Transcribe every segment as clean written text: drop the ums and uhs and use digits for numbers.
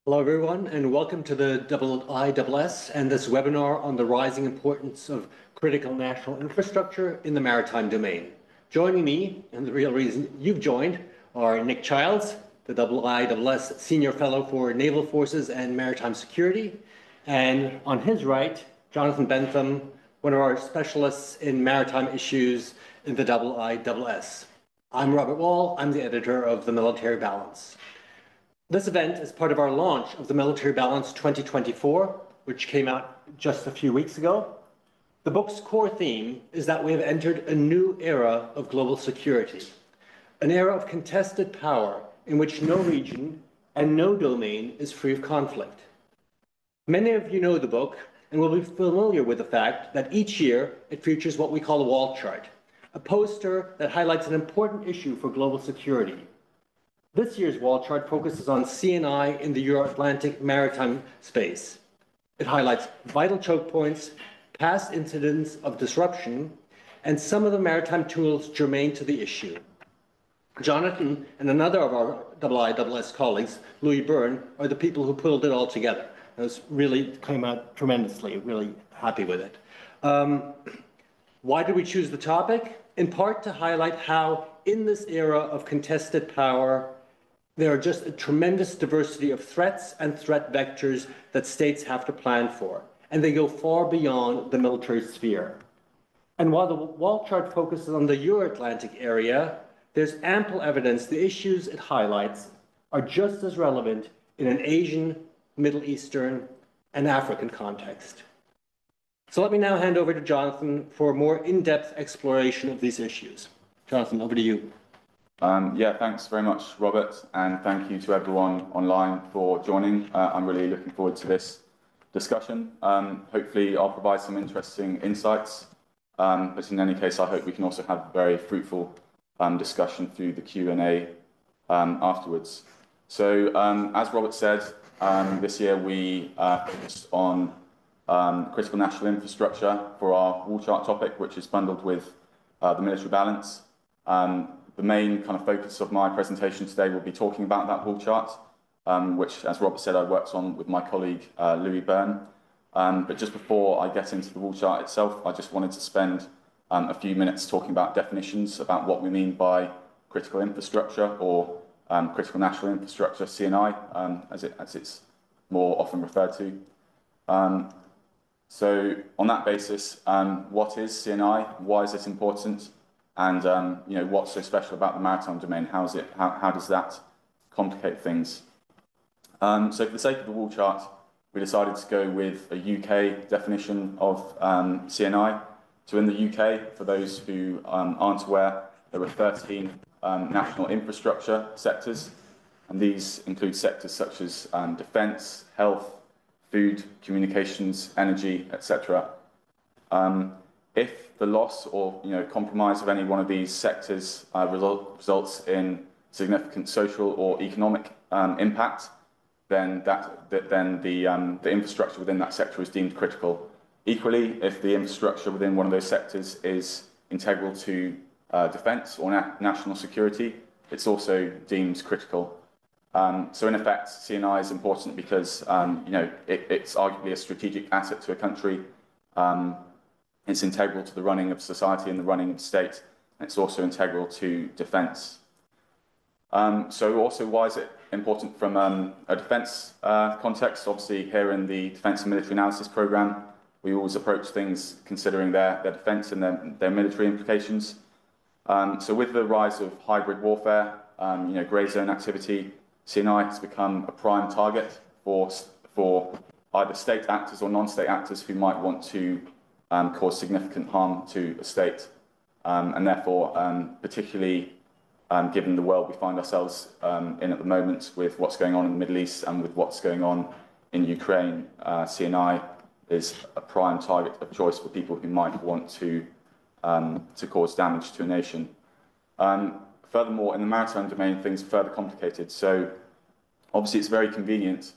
Hello, everyone, and welcome to the IISS and this webinar on the rising importance of critical national infrastructure in the maritime domain. Joining me, and the real reason you've joined, are Nick Childs, the IISS Senior Fellow for Naval Forces and Maritime Security, and on his right, Jonathan Bentham, one of our specialists in maritime issues in the IISS. I'm Robert Wall, I'm the editor of the Military Balance. This event is part of our launch of the Military Balance 2024, which came out just a few weeks ago. The book's core theme is that we have entered a new era of global security, an era of contested power in which no region and no domain is free of conflict. Many of you know the book and will be familiar with the fact that each year it features what we call a wall chart, a poster that highlights an important issue for global security. This year's wall chart focuses on C&I in the Euro-Atlantic maritime space. It highlights vital choke points, past incidents of disruption, and some of the maritime tools germane to the issue. Jonathan and another of our IISS colleagues, Louis Byrne, are the people who pulled it all together. It really came out tremendously, really happy with it. Why did we choose the topic? In part to highlight how in this era of contested power, there are just a tremendous diversity of threats and threat vectors that states have to plan for, and they go far beyond the military sphere. And while the wall chart focuses on the Euro-Atlantic area, there's ample evidence the issues it highlights are just as relevant in an Asian, Middle Eastern, and African context. So let me now hand over to Jonathan for a more in-depth exploration of these issues. Jonathan, over to you. Yeah, thanks very much, Robert, and thank you to everyone online for joining. I'm really looking forward to this discussion. Hopefully, I'll provide some interesting insights, but in any case, I hope we can also have a very fruitful discussion through the Q&A afterwards. So, as Robert said, this year we focused on critical national infrastructure for our wall chart topic, which is bundled with the military balance. The main kind of focus of my presentation today will be talking about that wall chart, which, as Robert said, I worked on with my colleague Louis Byrne. But just before I get into the wall chart itself, I just wanted to spend a few minutes talking about definitions, about what we mean by critical infrastructure or critical national infrastructure, C&I, as it's more often referred to. So on that basis, what is C&I? Why is it important? And what's so special about the maritime domain? How does that complicate things? So for the sake of the wall chart, we decided to go with a UK definition of C&I. So in the UK, for those who aren't aware, there were 13 national infrastructure sectors, and these include sectors such as defence, health, food, communications, energy, etc. If the loss or compromise of any one of these sectors results in significant social or economic impact, then the infrastructure within that sector is deemed critical. Equally, if the infrastructure within one of those sectors is integral to defence or national security, it's also deemed critical. So in effect, C&I is important because it's arguably a strategic asset to a country. It's integral to the running of society and the running of state. And it's also integral to defence. So also, why is it important from a defence context? Obviously, here in the Defence and Military Analysis Programme, we always approach things considering their defence and their military implications. So with the rise of hybrid warfare, grey zone activity, C&I has become a prime target for either state actors or non-state actors who might want to cause significant harm to a state, and therefore, particularly given the world we find ourselves in at the moment with what's going on in the Middle East and with what's going on in Ukraine, C&I is a prime target of choice for people who might want to cause damage to a nation. Furthermore, in the maritime domain, things are further complicated. So, obviously, it's very convenient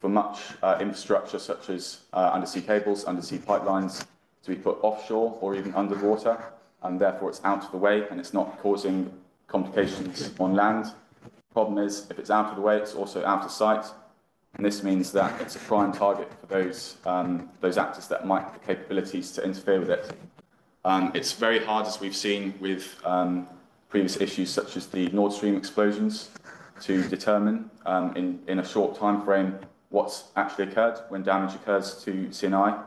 for much infrastructure, such as undersea cables, undersea pipelines, to be put offshore or even underwater, and therefore it's out of the way and it's not causing complications on land. Problem is, if it's out of the way, it's also out of sight. And this means that it's a prime target for those actors that might have the capabilities to interfere with it. It's very hard, as we've seen with previous issues such as the Nord Stream explosions, to determine in a short time frame what's actually occurred when damage occurs to CNI,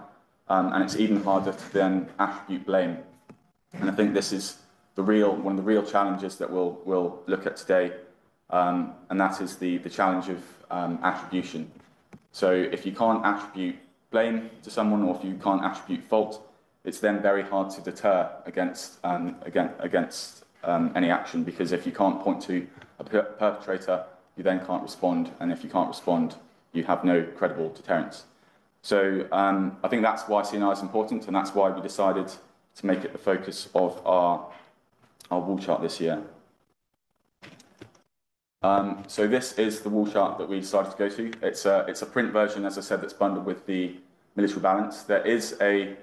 and it's even harder to then attribute blame. And I think this is one of the real challenges that we'll look at today, and that is the challenge of attribution. So if you can't attribute blame to someone, or if you can't attribute fault, it's then very hard to deter against any action, because if you can't point to a perpetrator, you then can't respond, and if you can't respond, you have no credible deterrence. So I think that's why CNI is important, and that's why we decided to make it the focus of our wall chart this year. So this is the wall chart that we decided to go to. It's a print version, as I said, that's bundled with the military balance. There is a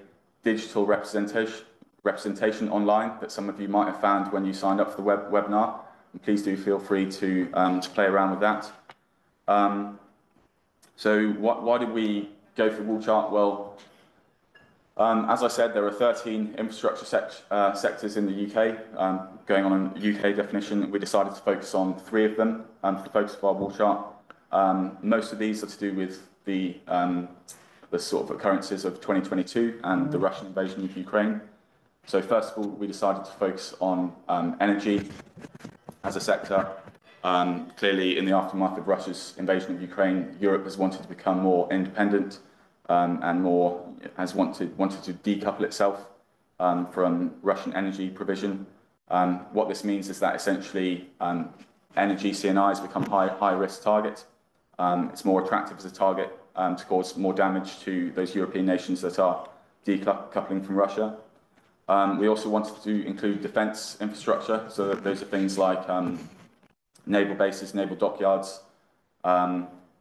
digital representation online that some of you might have found when you signed up for the webinar. And please do feel free to play around with that. So why did we go for the wall chart? Well, as I said, there are 13 infrastructure sectors in the UK. Going on a UK definition, we decided to focus on 3 of them for the focus of our wall chart. Most of these are to do with the sort of occurrences of 2022 and the Russian invasion of Ukraine. So first of all, we decided to focus on energy as a sector. Clearly, in the aftermath of Russia's invasion of Ukraine, Europe has wanted to become more independent and has wanted to decouple itself from Russian energy provision. What this means is that essentially energy CNI has become high risk target. It's more attractive as a target to cause more damage to those European nations that are decoupling from Russia. We also wanted to include defence infrastructure, so those are things like naval bases, naval dockyards.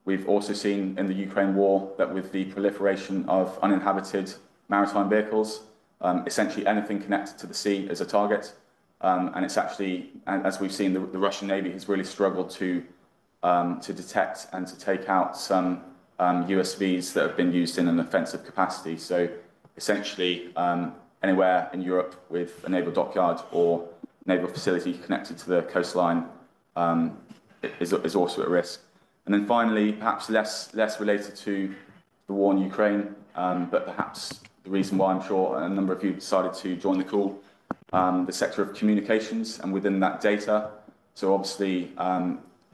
We've also seen in the Ukraine war that with the proliferation of uninhabited maritime vehicles, essentially anything connected to the sea is a target. And it's actually, as we've seen, the Russian Navy has really struggled to detect and to take out some USVs that have been used in an offensive capacity. So essentially, anywhere in Europe with a naval dockyard or naval facility connected to the coastline is also at risk. And then finally, perhaps less related to the war in Ukraine, but perhaps the reason why I'm sure a number of you decided to join the call, the sector of communications, and within that data. So obviously,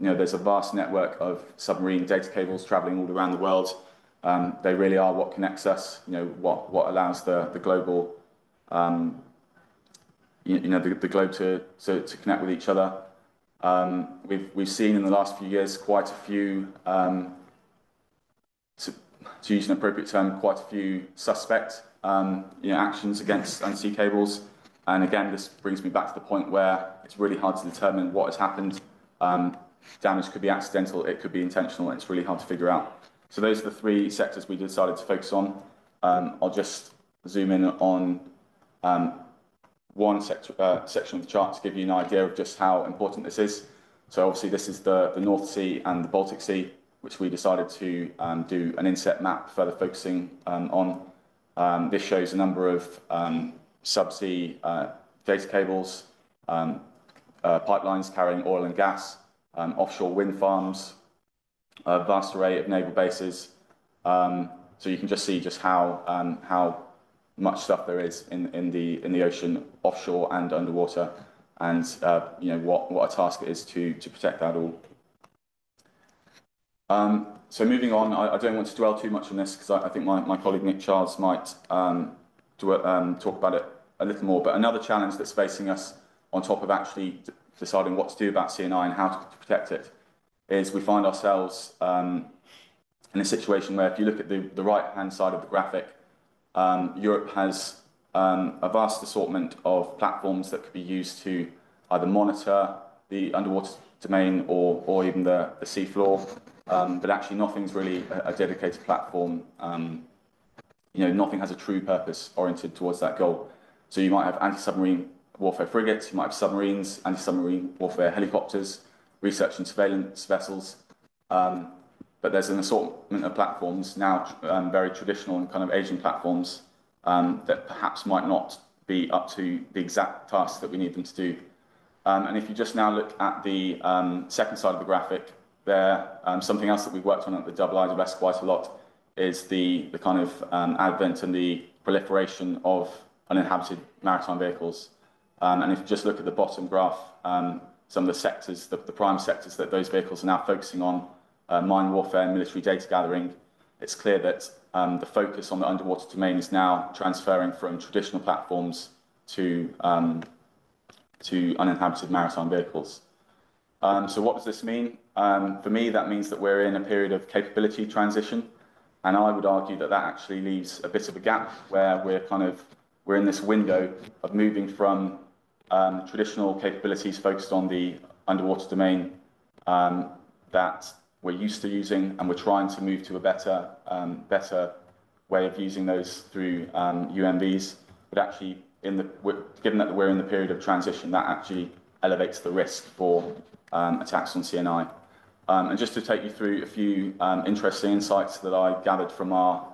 there's a vast network of submarine data cables traveling all around the world. They really are what connects us, what allows the global, the globe to connect with each other. We've seen in the last few years quite a few, to use an appropriate term, quite a few suspect actions against undersea cables. And again, this brings me back to the point where it's really hard to determine what has happened. Damage could be accidental, it could be intentional, and it's really hard to figure out. So those are the 3 sectors we decided to focus on. I'll just zoom in on one section of the chart to give you an idea of just how important this is. So obviously this is the North Sea and the Baltic Sea, which we decided to do an inset map further focusing on. This shows a number of subsea data cables, pipelines carrying oil and gas, offshore wind farms, a vast array of naval bases. So you can just see just how much stuff there is in the ocean, offshore and underwater, and what a task it is to protect that all. So moving on, I don't want to dwell too much on this because I think my colleague Nick Charles might talk about it a little more. But another challenge that's facing us, on top of actually deciding what to do about CNI and how to protect it, is we find ourselves in a situation where, if you look at the right-hand side of the graphic, Europe has a vast assortment of platforms that could be used to either monitor the underwater domain or even the seafloor, but actually nothing's really a dedicated platform. Nothing has a true purpose oriented towards that goal. So you might have anti-submarine warfare frigates, you might have submarines, anti-submarine warfare helicopters, research and surveillance vessels. but there's an assortment of platforms now, very traditional and kind of Asian platforms, that perhaps might not be up to the exact tasks that we need them to do. And if you just now look at the second side of the graphic, there, something else that we've worked on at the IISS quite a lot is the kind of advent and the proliferation of uninhabited maritime vehicles. And if you just look at the bottom graph, some of the sectors, the prime sectors that those vehicles are now focusing on, mine warfare, military data gathering, it's clear that the focus on the underwater domain is now transferring from traditional platforms to uninhabited maritime vehicles. So what does this mean? For me, that means that we're in a period of capability transition, and I would argue that that actually leaves a bit of a gap where we're in this window of moving from traditional capabilities focused on the underwater domain that we're used to using, and we're trying to move to a better way of using those through UMVs. But actually, given that we're in the period of transition, that actually elevates the risk for attacks on CNI. And just to take you through a few interesting insights that I gathered from our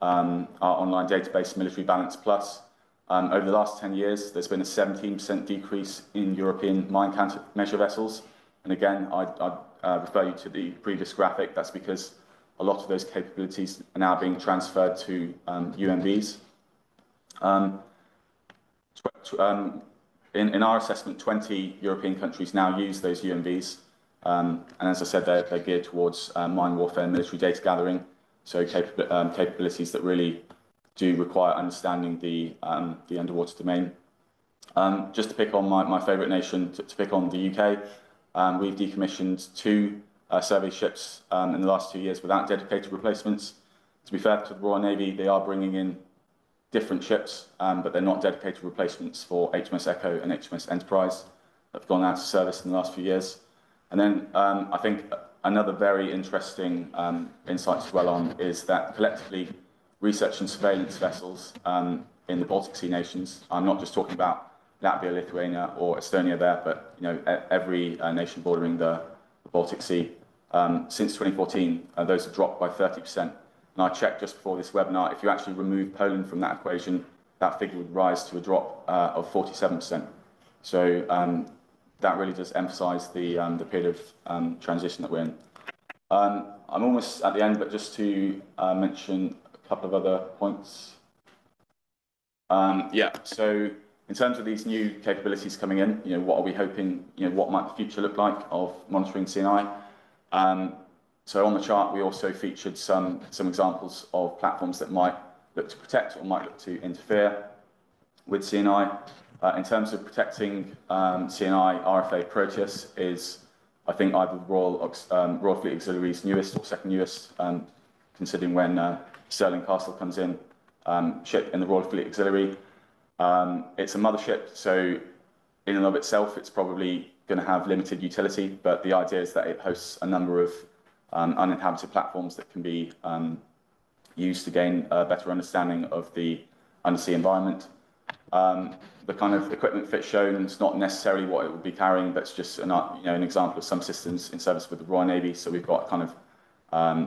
online database, Military Balance Plus. Over the last 10 years, there's been a 17% decrease in European mine countermeasure vessels. And again, I'd refer you to the previous graphic. That's because a lot of those capabilities are now being transferred to UMVs. In our assessment, 20 European countries now use those UMVs. And as I said, they're geared towards mine warfare and military data gathering, so capabilities that really do require understanding the underwater domain. Just to pick on my favourite nation, to pick on the UK, we've decommissioned 2 survey ships in the last 2 years without dedicated replacements. To be fair to the Royal Navy, they are bringing in different ships, but they're not dedicated replacements for HMS Echo and HMS Enterprise that have gone out of service in the last few years. And then I think another very interesting insight to dwell on is that collectively, research and surveillance vessels in the Baltic Sea nations, I'm not just talking about Latvia, Lithuania or Estonia there, but every nation bordering the Baltic Sea, since 2014, those have dropped by 30%. And I checked just before this webinar, if you actually remove Poland from that equation, that figure would rise to a drop of 47%. So that really does emphasise the period of transition that we're in. I'm almost at the end, but just to mention a couple of other points. So in terms of these new capabilities coming in, what are we hoping, what might the future look like of monitoring CNI? So on the chart, we also featured some examples of platforms that might look to protect or might look to interfere with CNI. In terms of protecting CNI, RFA Proteus is, I think, either Royal Fleet Auxiliary's newest or second newest, considering when Stirling Castle comes in, ship in the Royal Fleet Auxiliary. It's a mothership, so in and of itself, it's probably going to have limited utility, but the idea is that it hosts a number of uninhabited platforms that can be used to gain a better understanding of the undersea environment. The kind of equipment fit shown is not necessarily what it would be carrying, but it's just an example of some systems in service with the Royal Navy. So we've got a kind of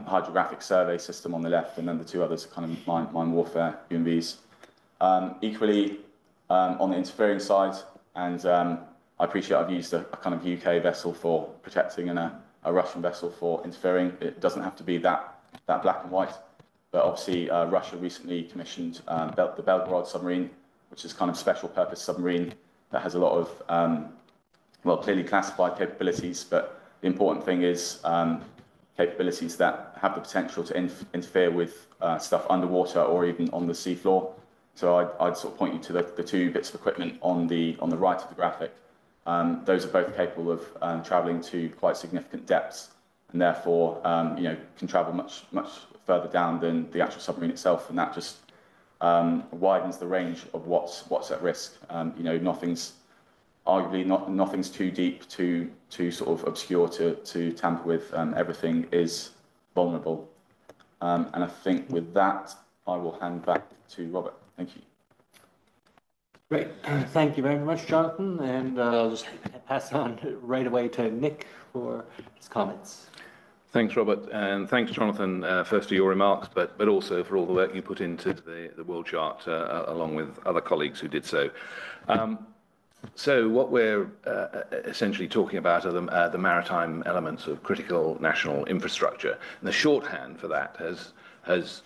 hydrographic survey system on the left, and then the 2 others are kind of mine warfare UMVs. Equally, on the interfering side, and I appreciate I've used a kind of UK vessel for protecting and a Russian vessel for interfering. It doesn't have to be that black and white, but obviously Russia recently commissioned the Belgorod submarine, which is kind of special purpose submarine that has a lot of, clearly classified capabilities, but the important thing is capabilities that have the potential to interfere with stuff underwater or even on the seafloor. So I'd sort of point you to the 2 bits of equipment on the right of the graphic. Those are both capable of travelling to quite significant depths, and therefore can travel much further down than the actual submarine itself, and that just widens the range of what's at risk. Nothing's too deep, too sort of obscure to tamper with. Everything is vulnerable. And I think with that, I will hand back to Robert. Thank you. Great. Thank you very much, Jonathan. And I'll just pass on right away to Nick for his comments. Thanks, Robert, and thanks, Jonathan, first for your remarks, but also for all the work you put into the world chart, along with other colleagues who did so. So what we're essentially talking about are the maritime elements of critical national infrastructure. And the shorthand for that has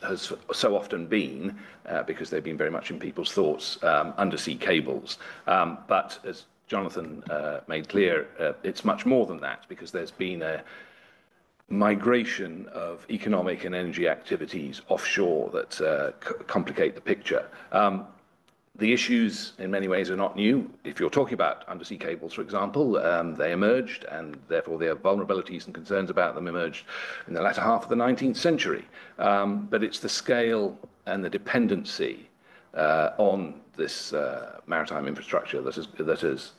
so often been, because they've been very much in people's thoughts, undersea cables. But as Jonathan made clear, it's much more than that, because there's been a migration of economic and energy activities offshore that complicate the picture. The issues, in many ways, are not new. If you're talking about undersea cables, for example, they emerged, and therefore their vulnerabilities and concerns about them emerged in the latter half of the 19th century. But it's the scale and the dependency on this maritime infrastructure that has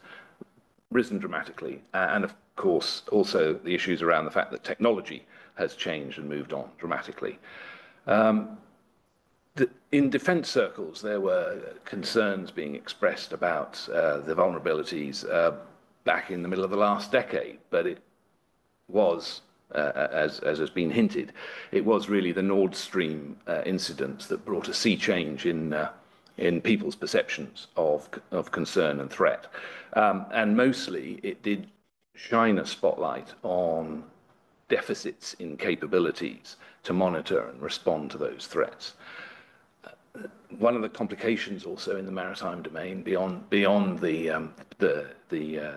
risen dramatically, and of course also the issues around the fact that technology has changed and moved on dramatically. In defence circles, there were concerns being expressed about the vulnerabilities back in the middle of the last decade, but it was, as has been hinted, it was really the Nord Stream incident that brought a sea change in people's perceptions of concern and threat. And mostly it did shine a spotlight on deficits in capabilities to monitor and respond to those threats. One of the complications also in the maritime domain, beyond the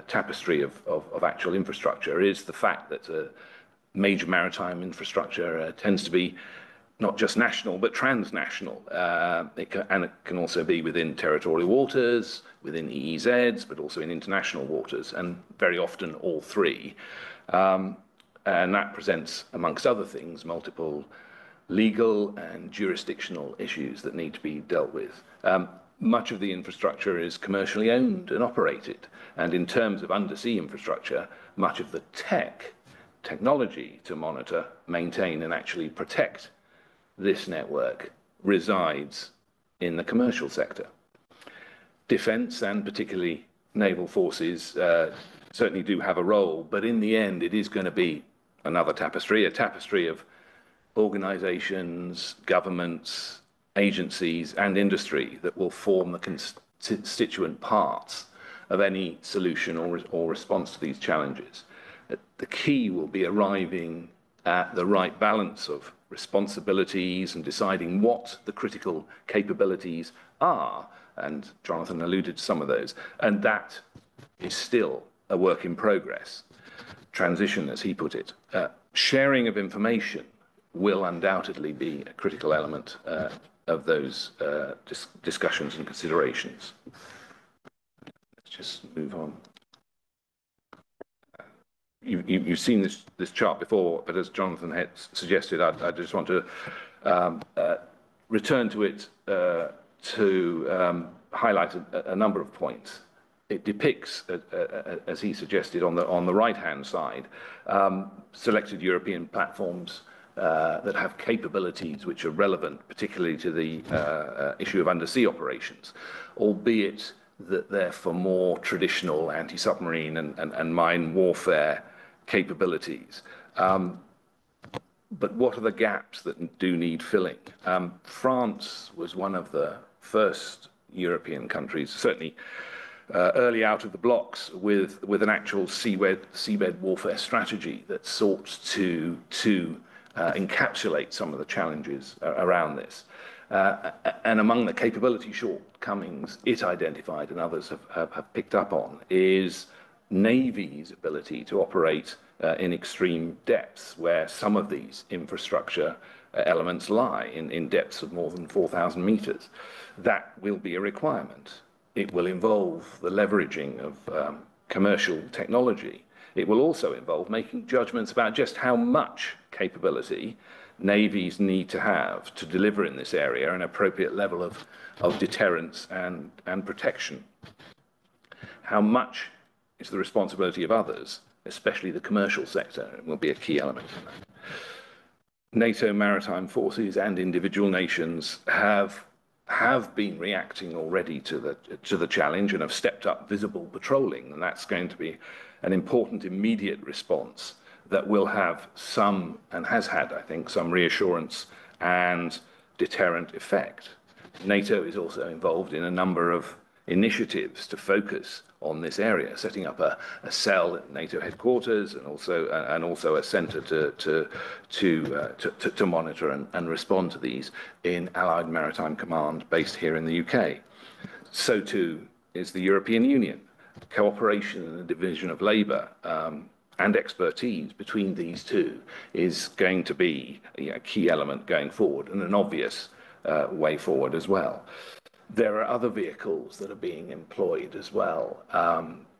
tapestry of actual infrastructure, is the fact that major maritime infrastructure tends to be not just national, but transnational. And it can also be within territorial waters, within EEZs, but also in international waters, and very often all three. And that presents, amongst other things, multiple legal and jurisdictional issues that need to be dealt with. Much of the infrastructure is commercially owned and operated. And in terms of undersea infrastructure, much of the technology to monitor, maintain, and actually protect this network resides in the commercial sector. Defence, and particularly naval forces, certainly do have a role, but in the end it is going to be another tapestry, a tapestry of organisations, governments, agencies and industry that will form the constituent parts of any solution or response to these challenges. The key will be arriving at the right balance of responsibilities and deciding what the critical capabilities are, and Jonathan alluded to some of those, and that is still a work in progress. Transition, as he put it. Sharing of information will undoubtedly be a critical element of those discussions and considerations. Let's just move on. You've seen this chart before, but as Jonathan had suggested, I just want to return to it to highlight a number of points. It depicts, as he suggested, on the right-hand side, selected European platforms that have capabilities which are relevant, particularly to the issue of undersea operations, albeit that they're for more traditional anti-submarine and mine warfare capabilities. But what are the gaps that do need filling? France was one of the first European countries, certainly early out of the blocks, with an actual seabed warfare strategy that sought to encapsulate some of the challenges around this. And among the capability shortcomings it identified and others have picked up on is Navy's ability to operate in extreme depths, where some of these infrastructure elements lie in depths of more than 4,000 meters. That will be a requirement. It will involve the leveraging of commercial technology. It will also involve making judgments about just how much capability navies need to have to deliver in this area an appropriate level of deterrence and protection. How much is the responsibility of others, especially the commercial sector, will be a key element in that. NATO maritime forces and individual nations have been reacting already to the challenge and have stepped up visible patrolling, and that's going to be an important immediate response that will have some, and has had, I think, some reassurance and deterrent effect. NATO is also involved in a number of initiatives to focus on this area, setting up a cell at NATO headquarters and also a centre to monitor and respond to these in Allied Maritime Command based here in the UK. So too is the European Union. Cooperation and the division of labour and expertise between these two is going to be a key element going forward, and an obvious way forward as well. There are other vehicles that are being employed as well.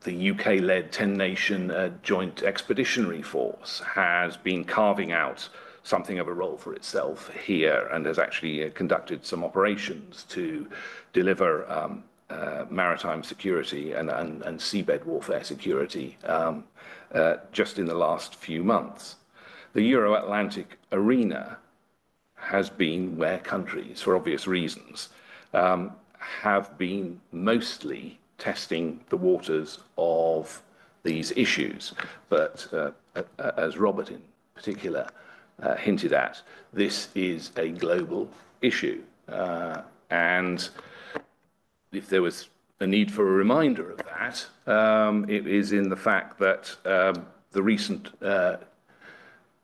The UK-led 10-nation Joint Expeditionary Force has been carving out something of a role for itself here and has actually conducted some operations to deliver maritime security and seabed warfare security just in the last few months. The Euro-Atlantic arena has been where countries, for obvious reasons, have been mostly testing the waters of these issues. But as Robert in particular hinted at, this is a global issue. And if there was a need for a reminder of that, it is in the fact that the recent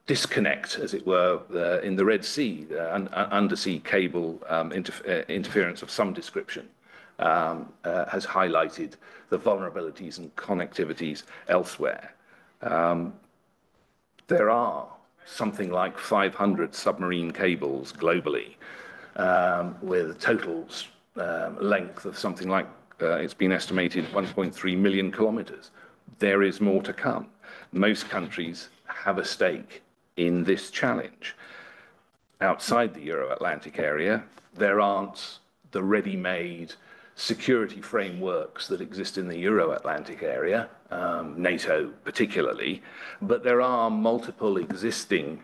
disconnect, as it were, in the Red Sea, undersea cable interference of some description, has highlighted the vulnerabilities and connectivities elsewhere. There are something like 500 submarine cables globally, with a total length of something like, it's been estimated, 1.3 million kilometres. There is more to come. Most countries have a stake in this challenge. Outside the Euro-Atlantic area, there aren't the ready-made security frameworks that exist in the Euro-Atlantic area, NATO particularly, but there are multiple existing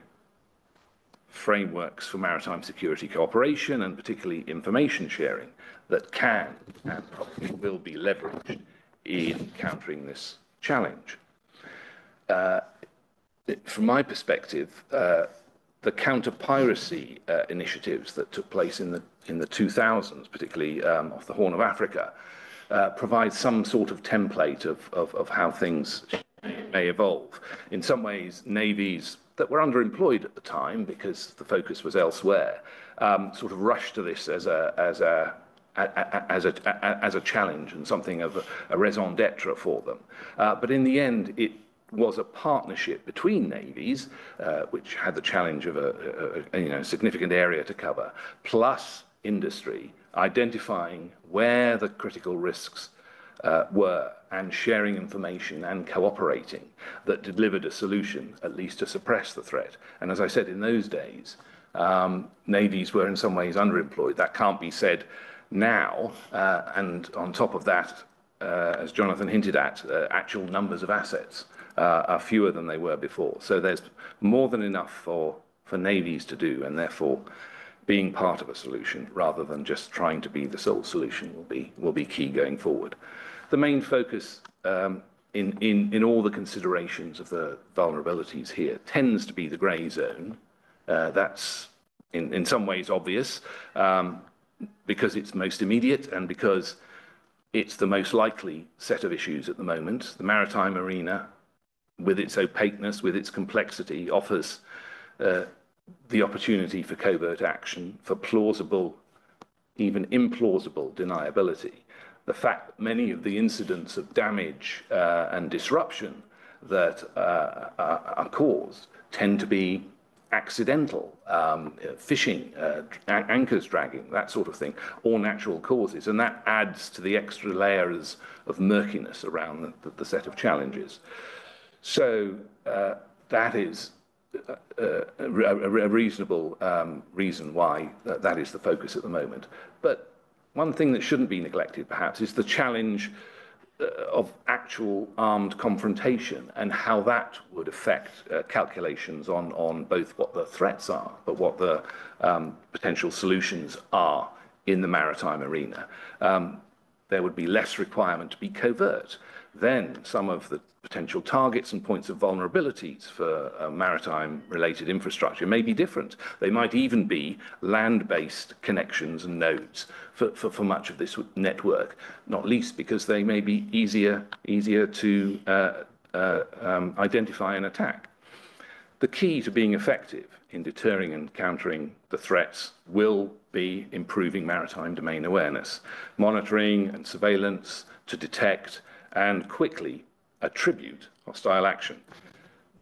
frameworks for maritime security cooperation and particularly information sharing that can and probably will be leveraged in countering this challenge. From my perspective, the counter-piracy initiatives that took place in the 2000s, particularly off the Horn of Africa, provide some sort of template of how things may evolve. In some ways, navies that were underemployed at the time because the focus was elsewhere sort of rushed to this as a challenge and something of a raison d'etre for them. But in the end, it was a partnership between navies, which had the challenge of a significant area to cover, plus industry, identifying where the critical risks were and sharing information and cooperating that delivered a solution, at least to suppress the threat. And as I said, in those days, navies were in some ways underemployed. That can't be said now. And on top of that, as Jonathan hinted at, actual numbers of assets are fewer than they were before. So there's more than enough for navies to do, and therefore being part of a solution rather than just trying to be the sole solution will be key going forward. The main focus in all the considerations of the vulnerabilities here tends to be the grey zone. That's in some ways obvious because it's most immediate and because it's the most likely set of issues at the moment. The maritime arena, with its opaqueness, with its complexity, offers the opportunity for covert action, for plausible, even implausible deniability. The fact that many of the incidents of damage and disruption that are caused tend to be accidental, fishing, anchors dragging, that sort of thing, or natural causes. And that adds to the extra layers of murkiness around the set of challenges. So that is a reasonable reason why that is the focus at the moment. But one thing that shouldn't be neglected, perhaps, is the challenge of actual armed confrontation and how that would affect calculations on both what the threats are, but what the potential solutions are in the maritime arena. There would be less requirement to be covert. then some of the potential targets and points of vulnerabilities for maritime-related infrastructure may be different. They might even be land-based connections and nodes for much of this network, not least because they may be easier to identify and attack. The key to being effective in deterring and countering the threats will be improving maritime domain awareness, monitoring and surveillance to detect and quickly attribute hostile action.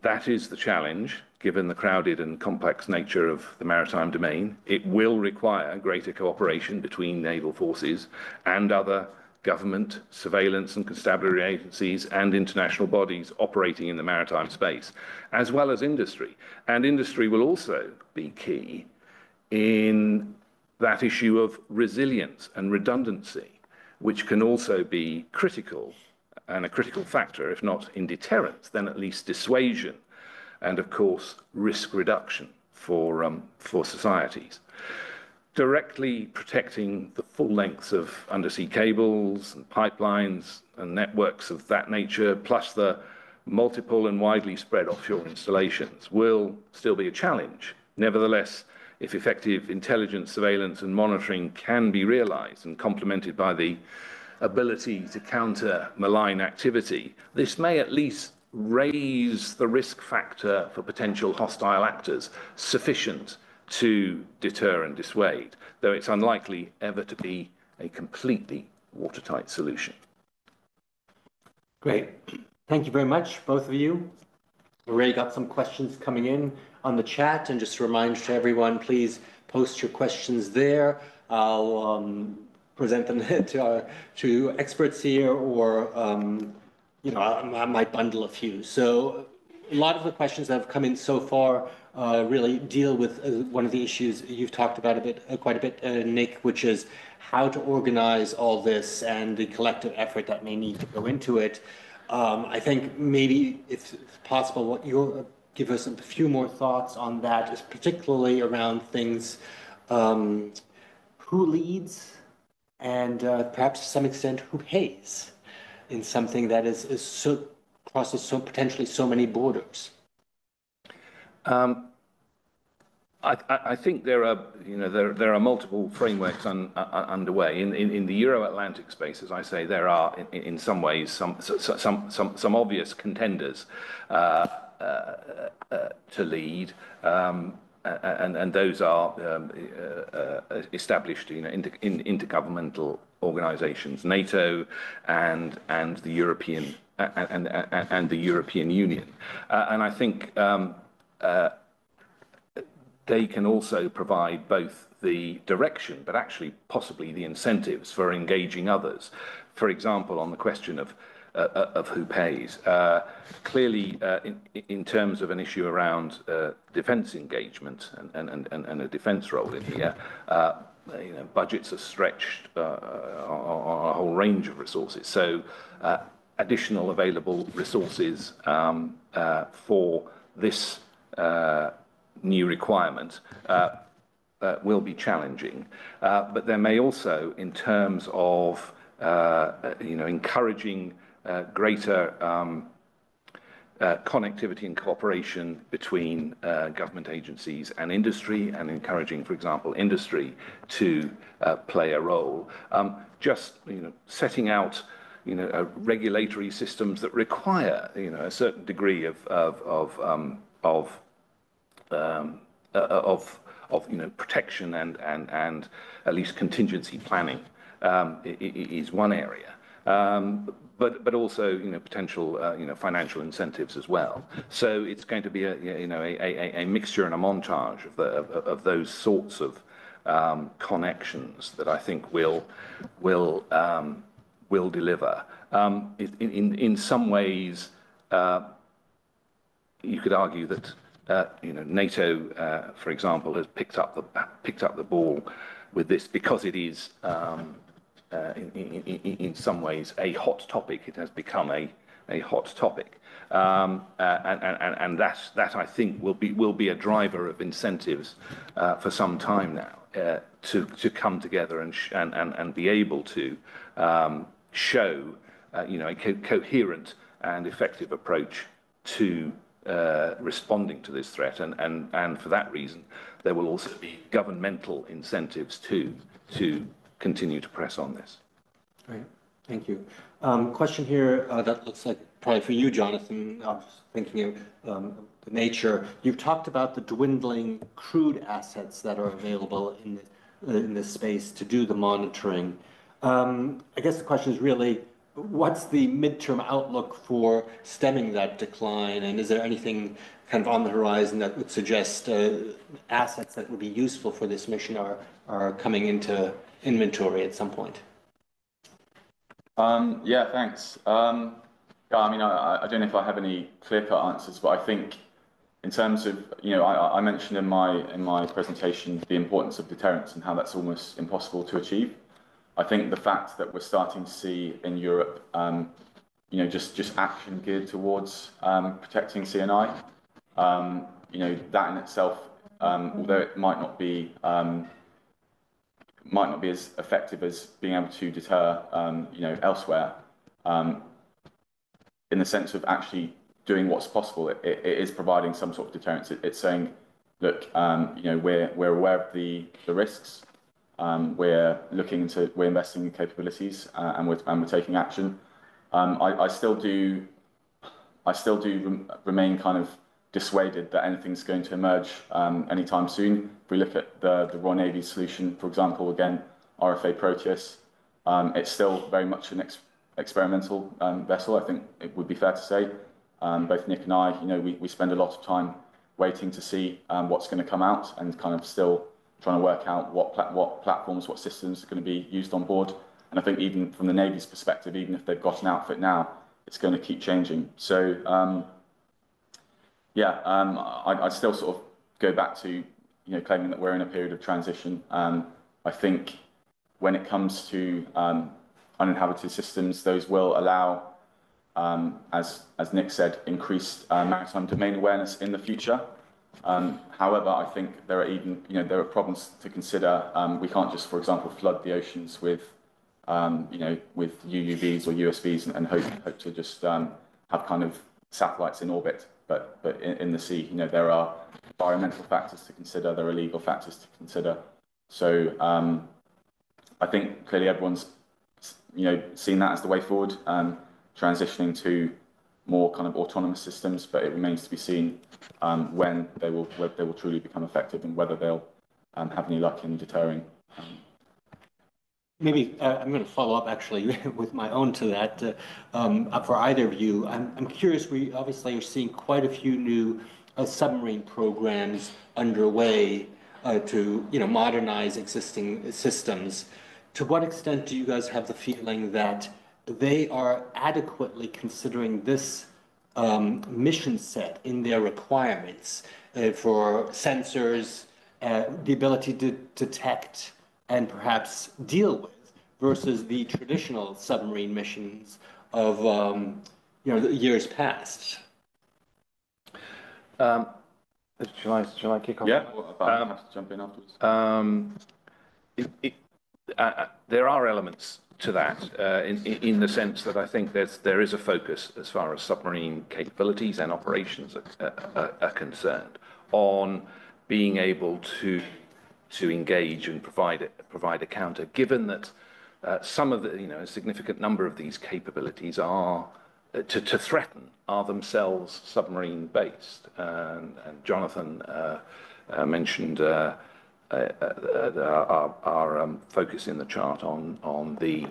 That is the challenge, given the crowded and complex nature of the maritime domain. It will require greater cooperation between naval forces and other government, surveillance and constabulary agencies and international bodies operating in the maritime space, as well as industry. And industry will also be key in that issue of resilience and redundancy, which can also be critical and a critical factor, if not in deterrence, then at least dissuasion and, of course, risk reduction for societies. Directly protecting the full lengths of undersea cables and pipelines and networks of that nature, plus the multiple and widely spread offshore installations, will still be a challenge. Nevertheless, if effective intelligence, surveillance and monitoring can be realized and complemented by the ability to counter malign activity, this may at least raise the risk factor for potential hostile actors sufficient to deter and dissuade, though it's unlikely ever to be a completely watertight solution. Great. Thank you very much, both of you. We already got some questions coming in on the chat, and just a reminder to everyone, please post your questions there. I'll present them to experts here, or I might bundle a few. So a lot of the questions that have come in so far really deal with one of the issues you've talked about quite a bit, Nick, which is how to organize all this and the collective effort that may need to go into it. I think maybe, if possible, what you'll give us a few more thoughts on that is particularly around things, who leads and perhaps to some extent who pays in something that crosses potentially so many borders. I think there are multiple frameworks underway in the Euro-Atlantic space. As I say, there are in some ways some obvious contenders to lead, and those are established intergovernmental organisations, NATO and the European and the European Union, and I think they can also provide both the direction, but actually possibly the incentives for engaging others. For example, on the question of who pays, clearly in terms of an issue around defence engagement and a defence role in here, budgets are stretched on a whole range of resources. So additional available resources for this new requirement will be challenging, but there may also, in terms of encouraging greater connectivity and cooperation between government agencies and industry, and encouraging, for example, industry to play a role. Just setting out regulatory systems that require a certain degree of protection and at least contingency planning is one area, but also potential financial incentives as well. So it's going to be a mixture and a montage of those sorts of connections that I think will deliver. In some ways, you could argue that NATO, for example, has picked up the ball with this because it is, in some ways, a hot topic. It has become a hot topic, and that I think will be a driver of incentives for some time now to come together and be able to show a coherent and effective approach to responding to this threat, and for that reason, there will also be governmental incentives to continue to press on this. Right. Thank you. Question here that looks like probably for you, Jonathan. I was thinking of the nature. You've talked about the dwindling crude assets that are available in this space to do the monitoring. I guess the question is really, what's the midterm outlook for stemming that decline? And is there anything kind of on the horizon that would suggest assets that would be useful for this mission are coming into inventory at some point? Yeah, thanks. Yeah, I mean, I don't know if I have any clear-cut answers, but I think in terms of, I mentioned in my presentation the importance of deterrence and how that's almost impossible to achieve. I think the fact that we're starting to see in Europe, just action geared towards protecting CNI, that in itself, although it might not be as effective as being able to deter, elsewhere, in the sense of actually doing what's possible, it is providing some sort of deterrence. It's saying, look, we're aware of the risks. We're investing in capabilities, and we're taking action. I still do remain kind of dissuaded that anything's going to emerge anytime soon. If we look at the Royal Navy solution, for example, again, RFA Proteus, it's still very much an experimental vessel. I think it would be fair to say. Both Nick and I, we spend a lot of time waiting to see what's going to come out, and kind of still trying to work out what platforms, what systems are going to be used on board. And I think even from the Navy's perspective, even if they've got an outfit now, it's going to keep changing. So, I'd still sort of go back to, claiming that we're in a period of transition. I think when it comes to uninhabited systems, those will allow, as Nick said, increased maritime domain awareness in the future. However, I think there are problems to consider. We can't just, for example, flood the oceans with UUVs or USVs and hope to just have kind of satellites in orbit. But in the sea, there are environmental factors to consider, there are legal factors to consider. So I think clearly everyone's seen that as the way forward, transitioning to more kind of autonomous systems, but it remains to be seen when they will truly become effective and whether they'll have any luck in deterring. Maybe I'm going to follow up actually with my own to that for either of you. I'm curious. We obviously are seeing quite a few new submarine programs underway to modernize existing systems. To what extent do you guys have the feeling that they are adequately considering this mission set in their requirements for sensors, the ability to detect and perhaps deal with, versus the traditional submarine missions of the years past? Shall I kick off? Yeah, I'll have to jump in afterwards. There are elements to that in the sense that I think there is a focus as far as submarine capabilities and operations are concerned on being able to engage and provide a counter, given that some of a significant number of these capabilities are to threaten are themselves submarine based, and Jonathan mentioned our focus in the chart on the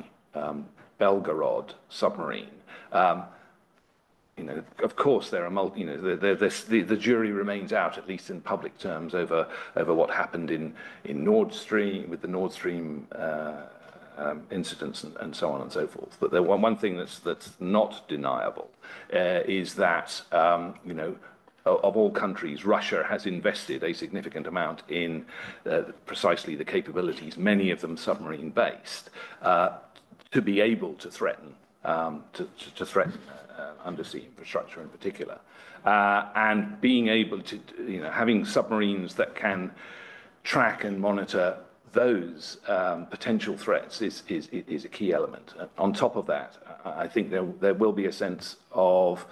Belgorod submarine. Of course, there are the jury remains out, at least in public terms, over what happened in Nord Stream with the Nord Stream incidents and so on and so forth. But the one thing that's not deniable is that of all countries, Russia has invested a significant amount in precisely the capabilities, many of them submarine-based, to be able to threaten undersea infrastructure in particular, and being able to, having submarines that can track and monitor those potential threats is a key element. On top of that, I think there will be a sense of,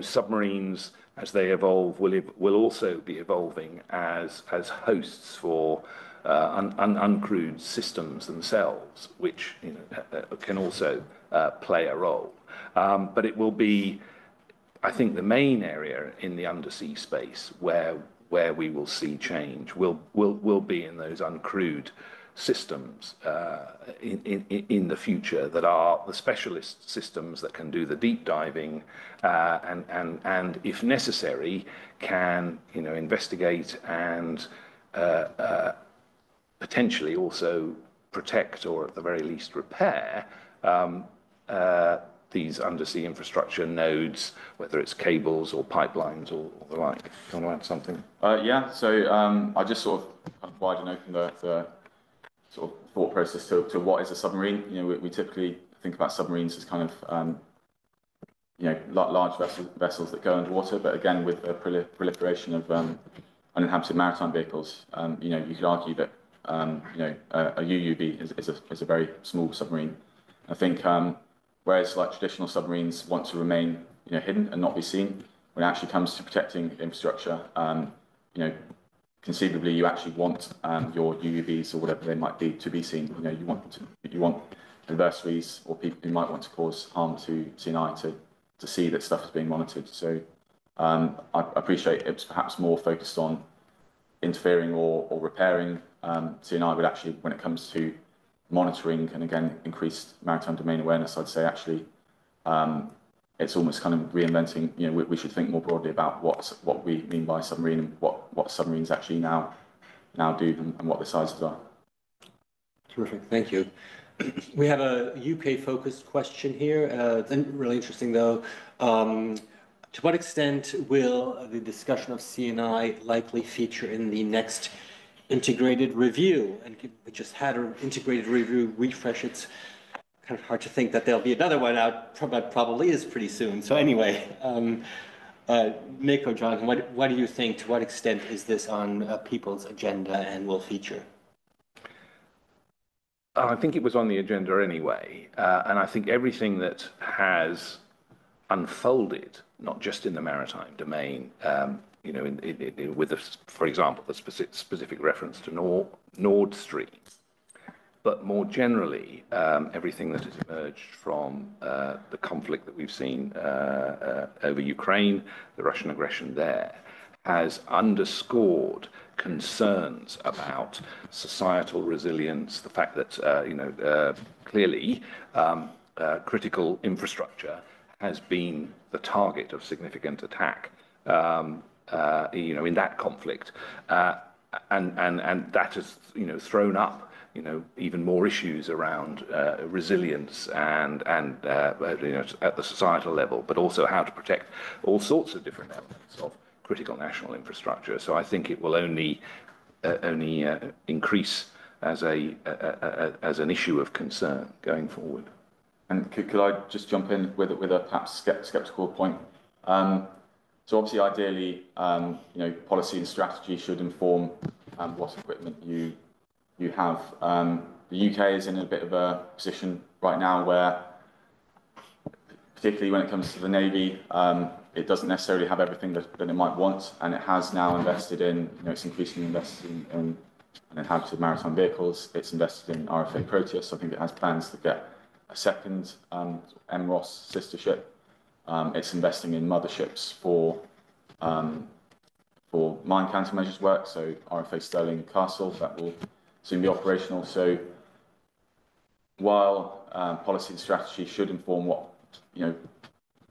submarines as they evolve will also be evolving as hosts for uncrewed systems themselves, which can also play a role. But it will be, I think, the main area in the undersea space where we will see change will be in those uncrewed systems in the future that are the specialist systems that can do the deep diving and if necessary can investigate and potentially also protect or at the very least repair these undersea infrastructure nodes, whether it's cables or pipelines or the like. Do you want to add something? Yeah, so I just sort of widen open the sort of thought process to what is a submarine. We typically think about submarines as kind of large vessels that go underwater, but again, with the proliferation of uninhabited maritime vehicles, you could argue that a UUV is a very small submarine. I think whereas like traditional submarines want to remain hidden and not be seen, when it actually comes to protecting infrastructure, conceivably you actually want your UUVs or whatever they might be to be seen. You want adversaries or people who might want to cause harm to CNI to see that stuff is being monitored. So I appreciate it's perhaps more focused on interfering or repairing CNI, but actually when it comes to monitoring and again increased maritime domain awareness, I'd say actually it's almost kind of reinventing. We should think more broadly about what we mean by submarine and what submarines actually now do and what the sizes are. Terrific, thank you. We have a UK-focused question here. It's really interesting, though. To what extent will the discussion of CNI likely feature in the next integrated review? And we just had an integrated review refresh. It's kind of hard to think that there'll be another one out, but probably is pretty soon. So anyway, Nick or Jonathan, what do you think? To what extent is this on people's agenda and will feature? I think it was on the agenda anyway, and I think everything that has unfolded, not just in the maritime domain, with, for example, the specific reference to Nord Stream, but more generally, everything that has emerged from the conflict that we've seen over Ukraine, the Russian aggression there, has underscored concerns about societal resilience, the fact that clearly critical infrastructure has been the target of significant attack, in that conflict, and that has thrown up even more issues around resilience and at the societal level, but also how to protect all sorts of different elements of critical national infrastructure. So I think it will only increase as an issue of concern going forward. And could I just jump in with a perhaps sceptical point? So obviously, ideally, policy and strategy should inform what equipment you have. The UK is in a bit of a position right now where, particularly when it comes to the Navy, it doesn't necessarily have everything that it might want, and it has now invested in, it's increasingly invested in uninhabited maritime vehicles. It's invested in RFA Proteus. I think it has plans to get a second MROS sister ship. It's investing in motherships for mine countermeasures work, so RFA Sterling and Castle, that will soon be operational. So while policy and strategy should inform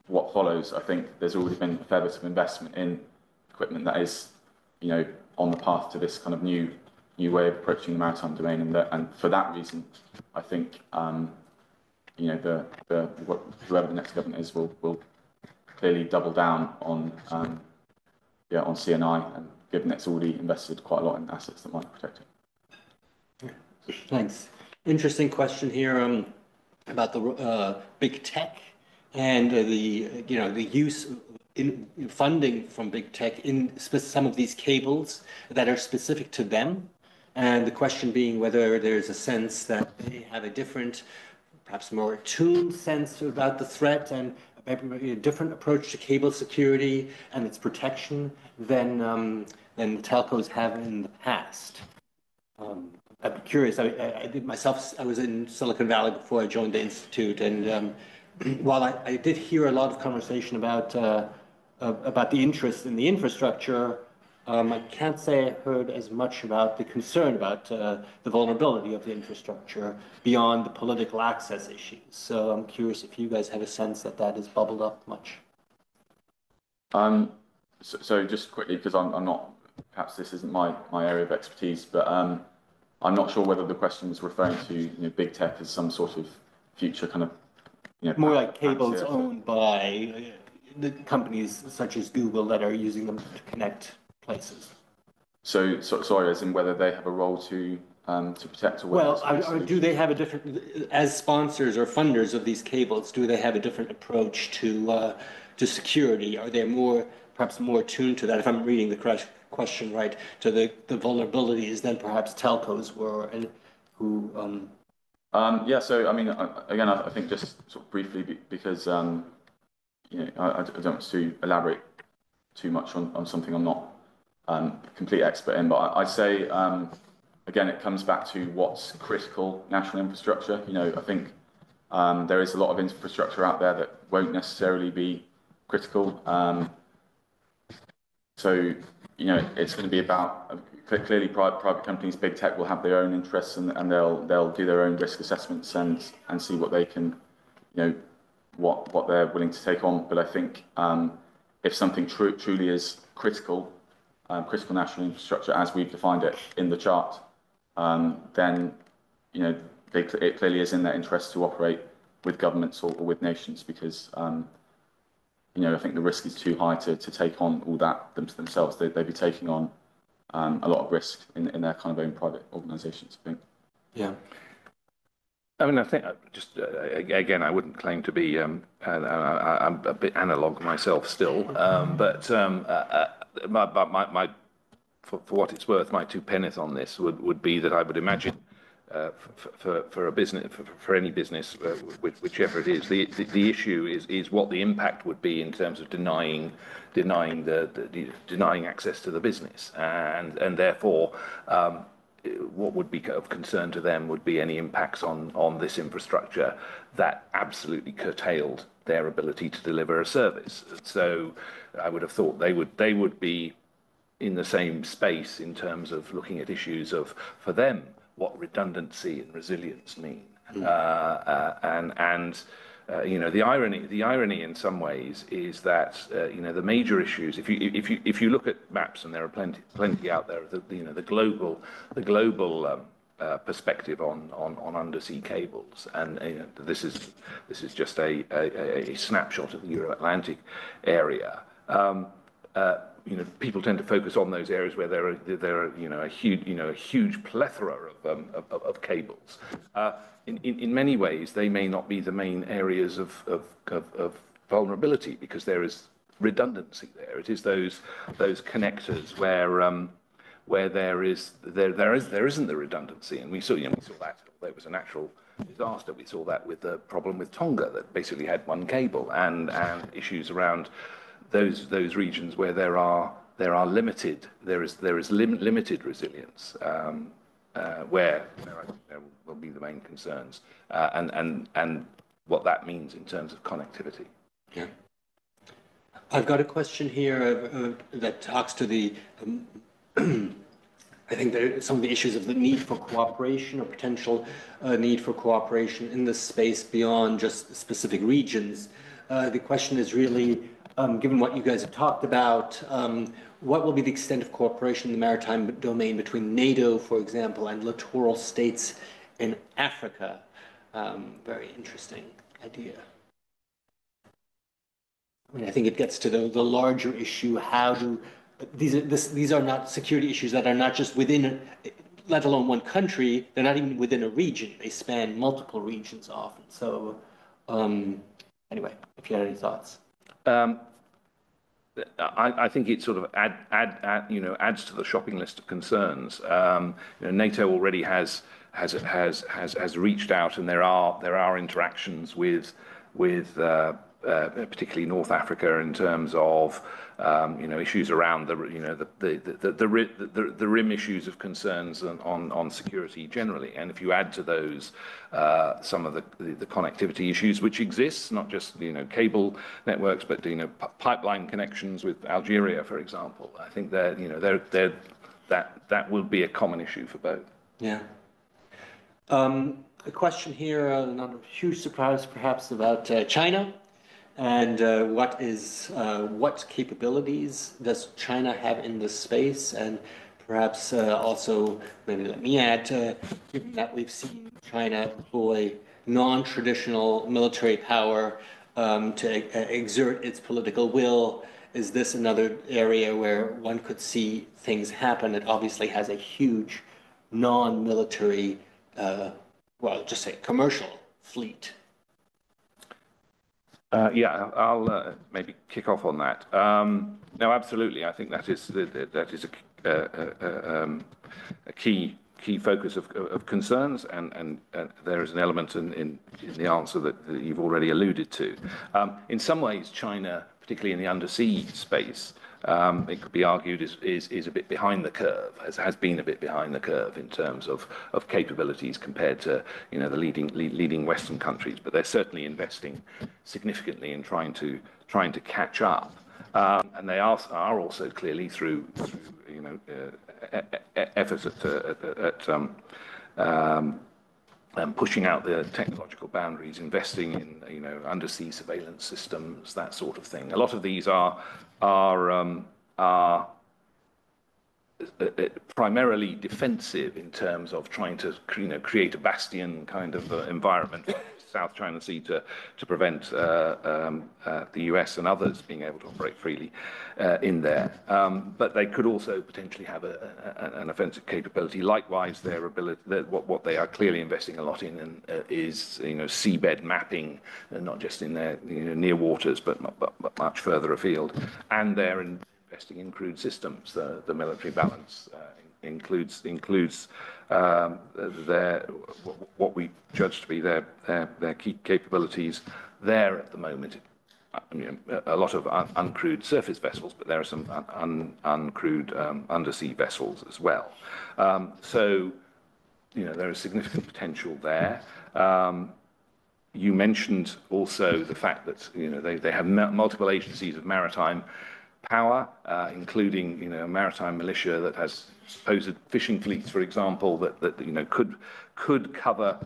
what follows, I think there's already been a fair bit of investment in equipment that is, on the path to this kind of new way of approaching the maritime domain, and for that reason, I think whoever the next government is will clearly double down on CNI, and given it's already invested quite a lot in assets that might protect it. Thanks. Interesting question here about the big tech and the use in funding from big tech in some of these cables that are specific to them. And the question being whether there's a sense that they have a different, perhaps more attuned sense about the threat and maybe a different approach to cable security and its protection than the telcos have in the past. I'm curious. I did myself. I was in Silicon Valley before I joined the institute, and while I did hear a lot of conversation about the interest in the infrastructure, I can't say I heard as much about the concern about the vulnerability of the infrastructure beyond the political access issues. So I'm curious if you guys have a sense that that has bubbled up much. So just quickly, because I'm not, perhaps this isn't my area of expertise, but I'm not sure whether the question was referring to big tech as some sort of future kind of more like cables owned by the companies such as Google that are using them to connect places. So sorry, as in whether they have a role to protect or whether or do they have a different, as sponsors or funders of these cables, do they have a different approach to security? Are they perhaps more attuned to that? If I'm reading the correct question right, to the vulnerabilities than perhaps telcos were, and who. Yeah. So I mean, again, I think just sort of briefly because I don't want to elaborate too much on something I'm not complete expert in, but I'd say again, it comes back to what's critical national infrastructure. I think there is a lot of infrastructure out there that won't necessarily be critical. So it's going to be about clearly private companies, big tech will have their own interests, and they'll do their own risk assessments and see what they can, what they're willing to take on. But I think if something truly is critical national infrastructure as we've defined it in the chart, then it clearly is in their interest to operate with governments or with nations because. I think the risk is too high to take on all that themselves. They'd be taking on a lot of risk in their kind of own private organisations, I think. Yeah. I mean, I think just again, I wouldn't claim to be. I'm a bit analog myself still, but for what it's worth, my 2 pence on this would be that I would imagine. For a business, for any business, whichever it is, the issue is what the impact would be in terms of denying access to the business, and therefore, what would be of concern to them would be any impacts on this infrastructure that absolutely curtailed their ability to deliver a service. So, I would have thought they would be in the same space in terms of looking at issues of, for them, what redundancy and resilience mean, the irony in some ways is that the major issues. If you look at maps, and there are plenty out there, the global perspective on undersea cables, and this is just a snapshot of the Euro-Atlantic area. People tend to focus on those areas where there are a huge plethora of cables. In many ways, they may not be the main areas of vulnerability because there is redundancy there. It is those connectors where there isn't the redundancy, and we saw that. There was a natural disaster. We saw that with the problem with Tonga that basically had one cable, and issues around those regions where there is limited resilience, where there will be the main concerns, and what that means in terms of connectivity. Yeah. I've got a question here that talks to the. I think there are some of the issues of the need for cooperation or potential need for cooperation in this space beyond just specific regions. The question is really. Given what you guys have talked about, what will be the extent of cooperation in the maritime domain between NATO, for example, and littoral states in Africa? Very interesting idea. I mean, I think it gets to the larger issue. How do these are not security issues that are not just within, let alone one country. They're not even within a region. They span multiple regions often. So, anyway, if you had any thoughts. I think it sort of adds to the shopping list of concerns. NATO already has reached out, and there are interactions with particularly North Africa in terms of issues around the rim issues of concerns on security generally. And if you add to those some of the connectivity issues which exist, not just cable networks, but pipeline connections with Algeria, for example, I think that that will be a common issue for both. Yeah. A question here, not a huge surprise perhaps, about China. And what capabilities does China have in this space? And perhaps also, maybe let me add, given that we've seen China employ non-traditional military power to exert its political will, is this another area where one could see things happen? It obviously has a huge non-military, well, just say commercial fleet. Yeah, I'll maybe kick off on that. No, absolutely. I think that is a key focus of concerns, and there is an element in the answer that you've already alluded to. In some ways, China, particularly in the undersea space, it could be argued is a bit behind the curve, has been a bit behind the curve in terms of capabilities compared to the leading Western countries. But they're certainly investing significantly in trying to catch up, and they are also clearly through efforts at pushing out the technological boundaries, investing in undersea surveillance systems, that sort of thing. A lot of these are primarily defensive in terms of trying to create a bastion kind of environment for South China Sea to prevent the US and others being able to operate freely in there. But they could also potentially have an offensive capability. Likewise, their ability, what they are clearly investing a lot in is seabed mapping, not just in their near waters, but much further afield, and they're investing in crewed systems. The military balance includes what we judge to be their key capabilities there at the moment. A lot of uncrewed surface vessels, but there are some uncrewed undersea vessels as well. So there is significant potential there. You mentioned also the fact that they have multiple agencies of maritime power, including a maritime militia that has supposed fishing fleets, for example, that could cover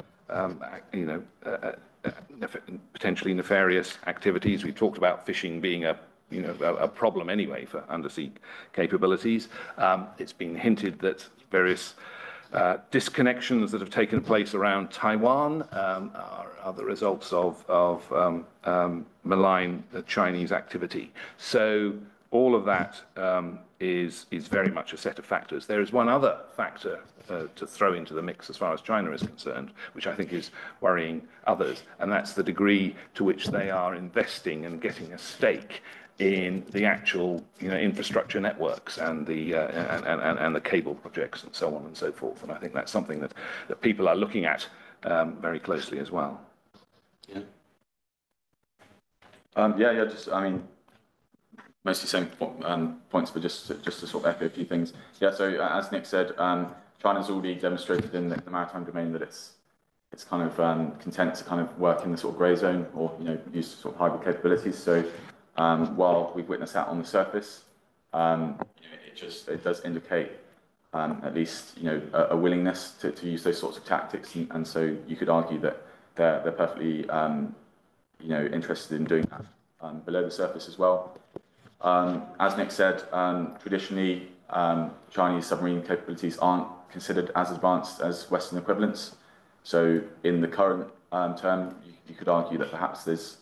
potentially nefarious activities. We talked about fishing being a problem anyway for undersea capabilities. It's been hinted that various disconnections that have taken place around Taiwan are the results of malign Chinese activity. So all of that is very much a set of factors. There is one other factor to throw into the mix as far as China is concerned, which I think is worrying others, and that's the degree to which they are investing and getting a stake in the actual infrastructure networks and the cable projects and so on and so forth. And I think that's something that people are looking at very closely as well. Yeah. Mostly same points, but just to sort of echo a few things. Yeah, so as Nick said, China's already demonstrated in the maritime domain that it's kind of content to kind of work in the sort of grey zone or use sort of hybrid capabilities. So while we've witnessed that on the surface, it does indicate at least a willingness to use those sorts of tactics, and so you could argue that they're perfectly interested in doing that below the surface as well. As Nick said, traditionally Chinese submarine capabilities aren't considered as advanced as Western equivalents. So in the current term, you could argue that perhaps there's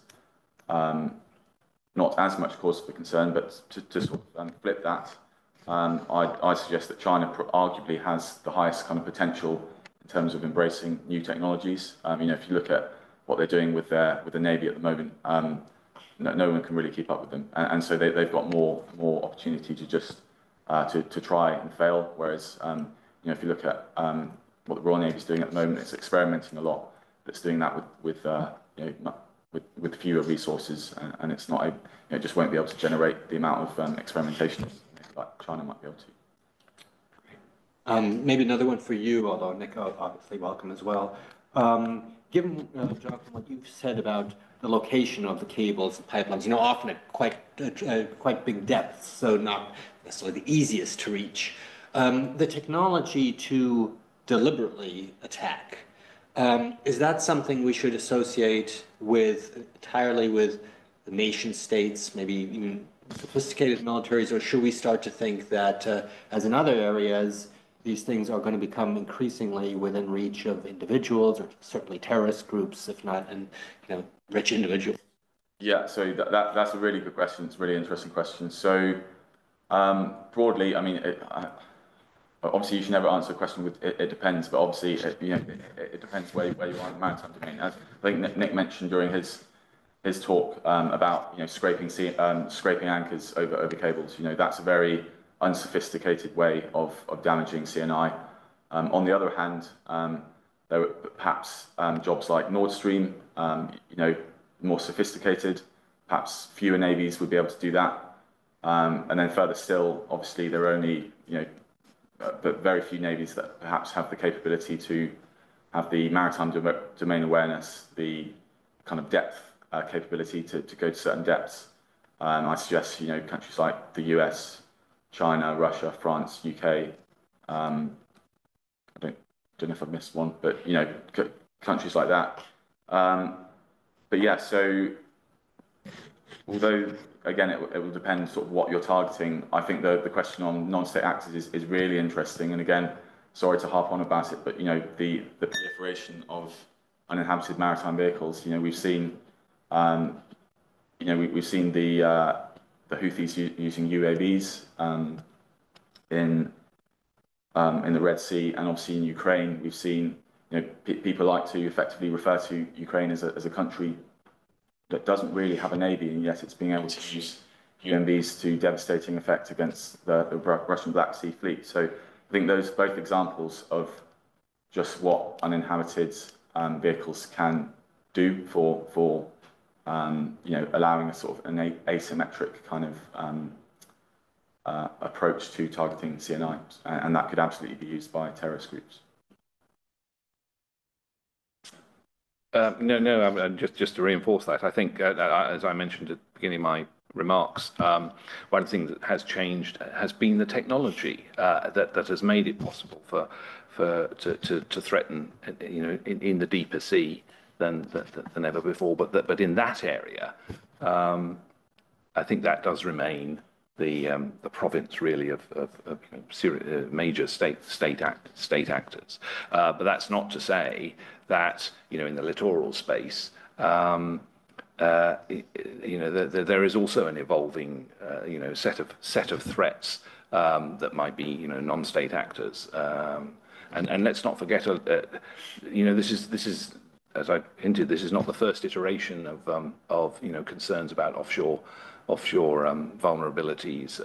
not as much cause for concern, but to sort of flip that, I suggest that China arguably has the highest kind of potential in terms of embracing new technologies. If you look at what they're doing with the Navy at the moment, no one can really keep up with them, and so they've got more opportunity to just to try and fail. Whereas if you look at what the Royal Navy is doing at the moment, it's experimenting a lot. It's doing that with fewer resources, and it's not it just won't be able to generate the amount of experimentation like China might be able to. Maybe another one for you, although Nick, obviously welcome as well. Given, Jonathan, what you've said about the location of the cables and pipelines, often at quite big depths, so not necessarily the easiest to reach, the technology to deliberately attack, is that something we should associate entirely with the nation states, maybe even sophisticated militaries, or should we start to think that, as in other areas, these things are going to become increasingly within reach of individuals, or certainly terrorist groups, if not, and rich individuals? Yeah, so that's a really good question. It's a really interesting question. So broadly, I mean, obviously you should never answer a question with it depends, but obviously it depends where you are in the maritime domain. As I think Nick mentioned during his talk about scraping anchors over cables. That's a very unsophisticated way of damaging CNI. On the other hand, there were perhaps jobs like Nord Stream, more sophisticated. Perhaps fewer navies would be able to do that. And then further still, obviously, there are only but very few navies that perhaps have the capability to have the maritime domain awareness, the kind of depth capability to go to certain depths. I suggest countries like the US, China, Russia, France, UK. I don't know if I've missed one, but countries like that. But yeah, so although again it will depend sort of what you're targeting, I think the question on non-state actors is really interesting. And again, sorry to harp on about it, but the proliferation of uninhabited maritime vehicles. We've seen we've seen the Houthis using UAVs in the Red Sea, and obviously in Ukraine, we've seen people like to effectively refer to Ukraine as a country that doesn't really have a navy, and yet it's being able to use UMVs to devastating effect against the Russian Black Sea Fleet. So I think those both examples of just what uninhabited vehicles can do for allowing a sort of an asymmetric kind of approach to targeting CNI, and that could absolutely be used by terrorist groups. No. Just to reinforce that, I think, as I mentioned at the beginning of my remarks, one of the things that has changed has been the technology that has made it possible to threaten, in the deeper sea than ever before. But in that area, I think that does remain the province really of major state actors. But that's not to say that in the littoral space there is also an evolving set of threats that might be non-state actors. And let's not forget this is as I hinted, this is not the first iteration of concerns about offshore vulnerabilities.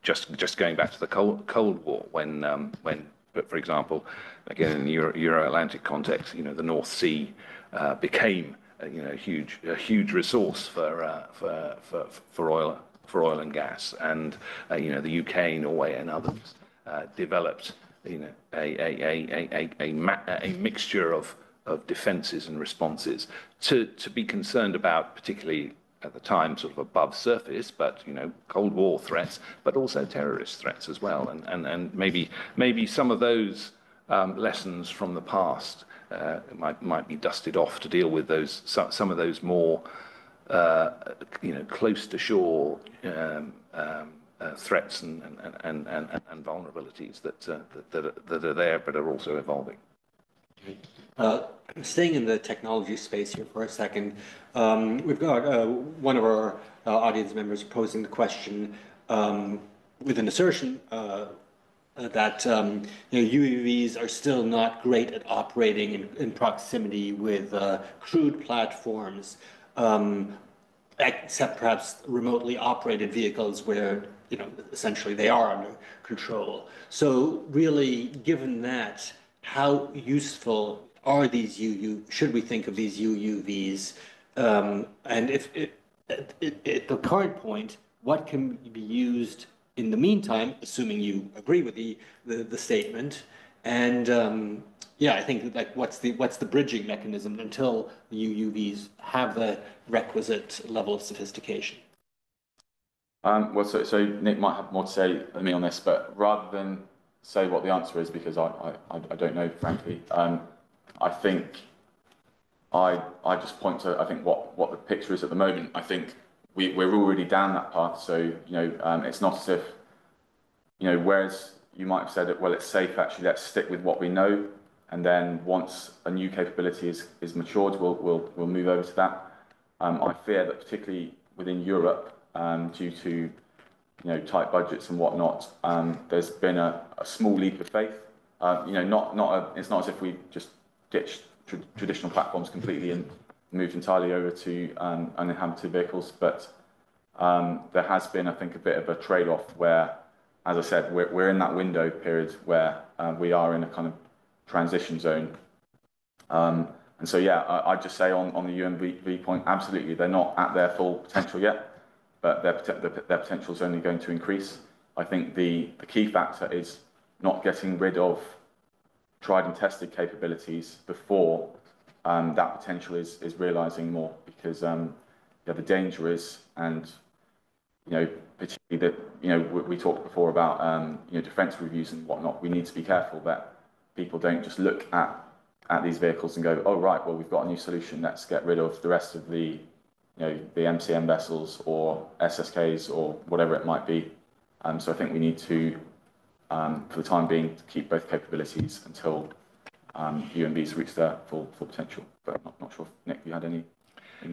Just going back to the Cold War, when for example, again in the Euro-Atlantic context, the North Sea became a huge resource for oil and gas, and the UK, Norway, and others developed a mixture of defences and responses to be concerned about, particularly at the time, sort of above surface, but Cold War threats, but also terrorist threats as well, and maybe some of those lessons from the past might be dusted off to deal with some of those more close to shore threats and vulnerabilities that are there but are also evolving. Staying in the technology space here for a second, we've got one of our audience members posing the question with an assertion that UAVs are still not great at operating in proximity with crewed platforms. except perhaps remotely operated vehicles where, essentially they are under control. So really, given that, how useful are these should we think of these UUVs? And if at the current point, what can be used in the meantime, assuming you agree with the statement? And yeah, I think like what's the bridging mechanism until the UUVs have the requisite level of sophistication? Well, so Nick might have more to say than me on this, but rather than say what the answer is, because I don't know, frankly, I think I just point to, I think, what the picture is at the moment. I think we're already down that path. So, it's not as if, whereas you might have said that, well, it's safe, actually, let's stick with what we know. And then once a new capability is matured, we'll move over to that. I fear that particularly within Europe, due to tight budgets and whatnot, there's been a small leap of faith. It's not as if we just ditched traditional platforms completely and moved entirely over to uninhabited vehicles, but there has been, I think, a bit of a trade-off where, as I said, we're in that window period where we are in a kind of transition zone. And so, yeah, I'd just say on the UMV point, absolutely, they're not at their full potential yet, but their potential is only going to increase. I think the key factor is not getting rid of tried and tested capabilities before that potential is realizing more, because the danger is, and particularly that we talked before about defence reviews and whatnot. We need to be careful that people don't just look at these vehicles and go, oh right, well we've got a new solution. Let's get rid of the rest of the the MCM vessels or SSKs or whatever it might be. So I think we need to, for the time being, to keep both capabilities until UMVs reach their full potential. But I'm not sure if Nick, you had anything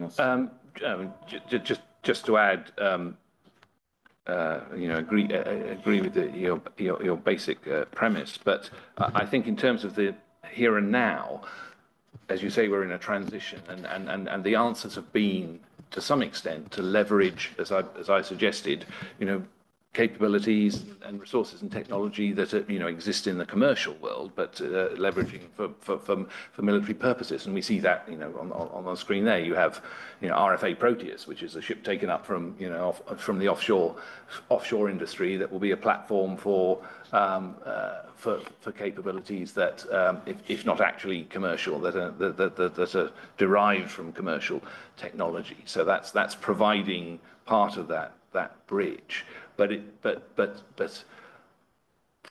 else? Just to add, agree with your basic premise, but I think in terms of the here and now, as you say, we're in a transition, and the answers have been, to some extent, to leverage, as I suggested, capabilities and resources and technology that exist in the commercial world, but leveraging for military purposes. And we see that on the screen there. You have RFA Proteus, which is a ship taken up from from the offshore industry that will be a platform for capabilities that, if not actually commercial, that are derived from commercial technology. So that's providing part of that bridge. But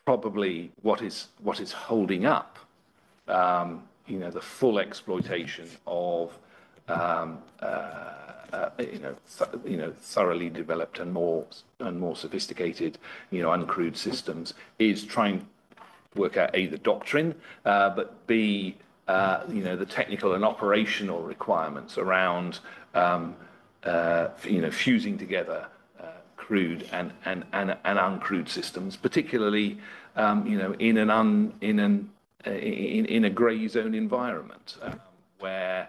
probably what is holding up the full exploitation of thoroughly developed and more sophisticated uncrewed systems is trying to work out A, the doctrine, but B, the technical and operational requirements around fusing together crewed and uncrewed systems, particularly in a grey zone environment where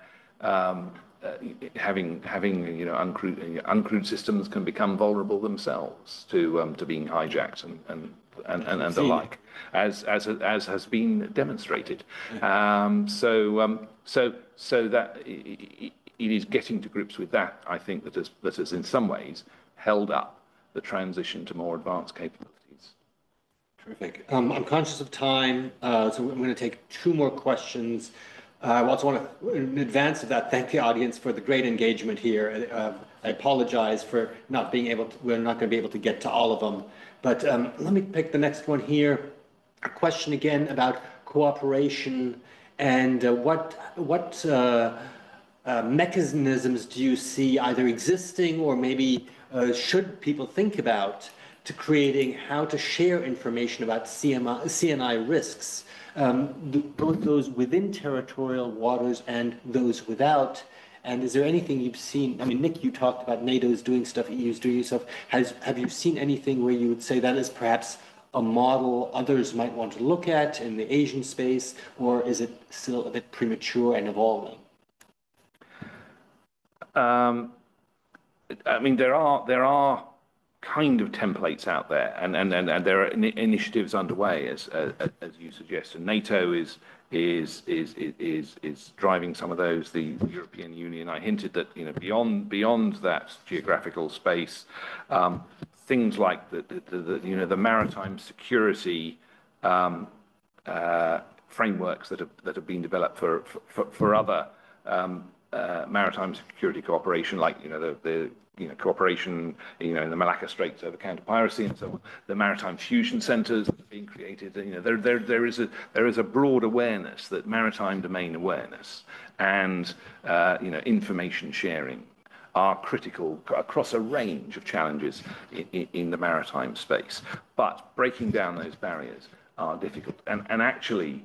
having uncrewed systems can become vulnerable themselves to being hijacked and the like, as has been demonstrated. So that it is getting to grips with that, I think, that has in some ways held up the transition to more advanced capabilities. Terrific. I'm conscious of time, so I'm going to take two more questions. I also want to, in advance of that, thank the audience for the great engagement here. I apologize for not being able to, we're not going to be able to get to all of them. But let me pick the next one here. A question again about cooperation and what mechanisms do you see either existing or maybe should people think about to creating how to share information about CNI risks, both those within territorial waters and those without? And is there anything you've seen? I mean, Nick, you talked about NATO's doing stuff, EU's doing stuff. Have you seen anything where you would say that is perhaps a model others might want to look at in the Asian space, or is it still a bit premature and evolving? I mean, there are kind of templates out there, and there are initiatives underway, as you suggest. And NATO is driving some of those. The European Union, I hinted that, you know, beyond that geographical space, things like the maritime security frameworks that have been developed for other maritime security cooperation, like, you know, the cooperation, you know, in the Malacca Straits over counter-piracy and so on. The maritime fusion centres that are being created. You know, there is a broad awareness that maritime domain awareness and you know, information sharing are critical across a range of challenges in the maritime space. But breaking down those barriers are difficult. And actually,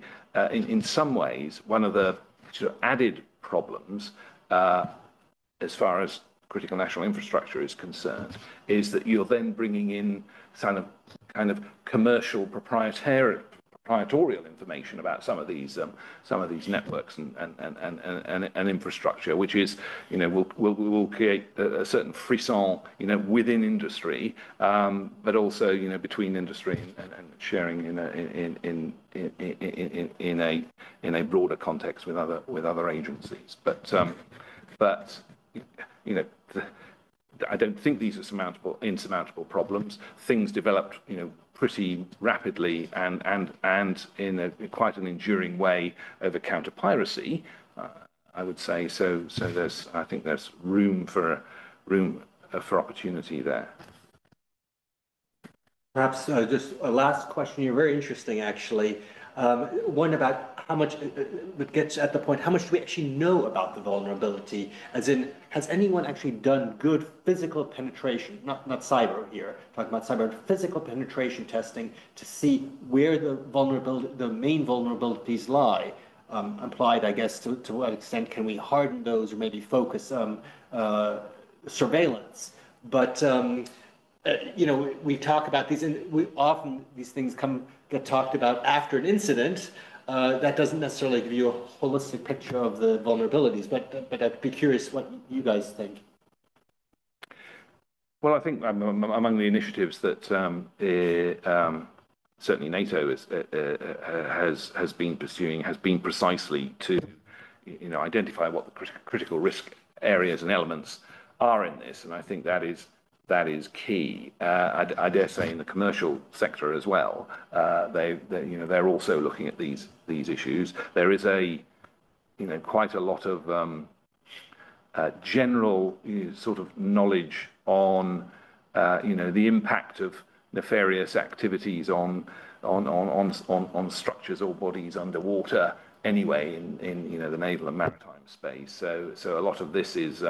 in some ways, one of the sort of added problems as far as critical national infrastructure is concerned is that you're then bringing in kind of commercial proprietorial information about some of these networks and infrastructure, which is, you know, will create a certain frisson, you know, within industry, but also, you know, between industry and sharing in a broader context with other agencies. But you know, I don't think these are insurmountable problems. Things developed, you know, pretty rapidly and in quite an enduring way over counter-piracy, I would say. So I think there's room for opportunity there. Perhaps just a last question. You're very interesting, actually. One about how much it gets at the point, how much do we actually know about the vulnerability? As in, has anyone actually done good physical penetration, not cyber here, talking about cyber, physical penetration testing to see where the main vulnerabilities lie? Implied, I guess, to what extent can we harden those or maybe focus surveillance? But you know, we talk about these, and often these things get talked about after an incident. That doesn't necessarily give you a holistic picture of the vulnerabilities, but I'd be curious what you guys think. Well, I think among the initiatives that certainly NATO has been pursuing has been precisely to, you know, identify what the critical risk areas and elements are in this, and I think that is key. I dare say in the commercial sector as well, they're also looking at these issues. There is quite a lot of general sort of knowledge on the impact of nefarious activities on structures or bodies underwater anyway in the naval and maritime space. So a lot of this is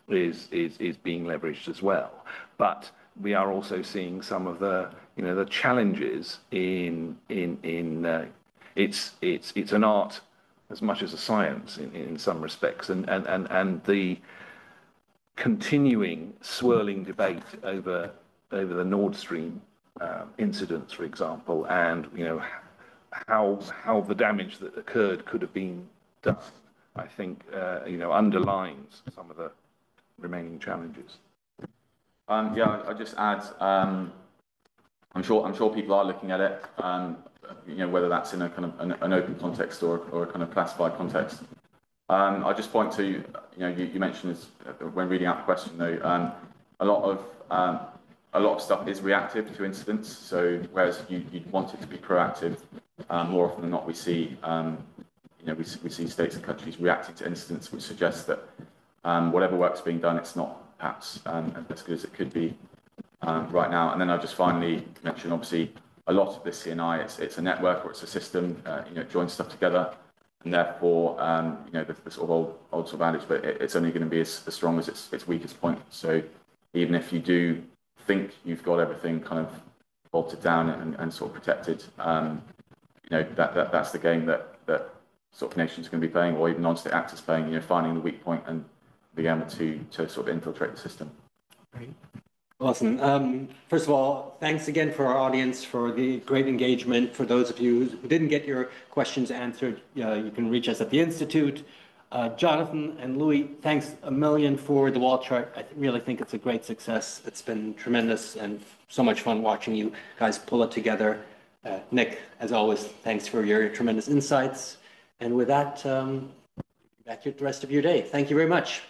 being leveraged as well. But we are also seeing some of the challenges in it's an art as much as a science in some respects, and the continuing swirling debate over the Nord Stream incidents, for example, and how the damage that occurred could have been done, I think underlines some of the remaining challenges. I just add. I'm sure people are looking at it. Whether that's in a kind of an open context or a kind of classified context. I'll just point to you mentioned this when reading out the question though. A lot of stuff is reactive to incidents. So whereas you'd want it to be proactive, more often than not we see we see states and countries reacting to incidents, which suggests that whatever work's being done, it's not perhaps as good as it could be right now. And then I'll just finally mention, obviously, a lot of this CNI, it's a network or it's a system, it joins stuff together, and therefore, the sort of old sort of adage, but it's only going to be as strong as its weakest point. So even if you do think you've got everything kind of bolted down and sort of protected, that's the game that sort of nations are going to be playing, or even non-state actors playing, finding the weak point and being able to sort of infiltrate the system. Great. Awesome. First of all, thanks again for our audience for the great engagement. For those of you who didn't get your questions answered, you can reach us at the Institute. Jonathan and Louis, thanks a million for the wall chart. I really think it's a great success. It's been tremendous and so much fun watching you guys pull it together. Nick, as always, thanks for your tremendous insights. And with that, back to the rest of your day. Thank you very much.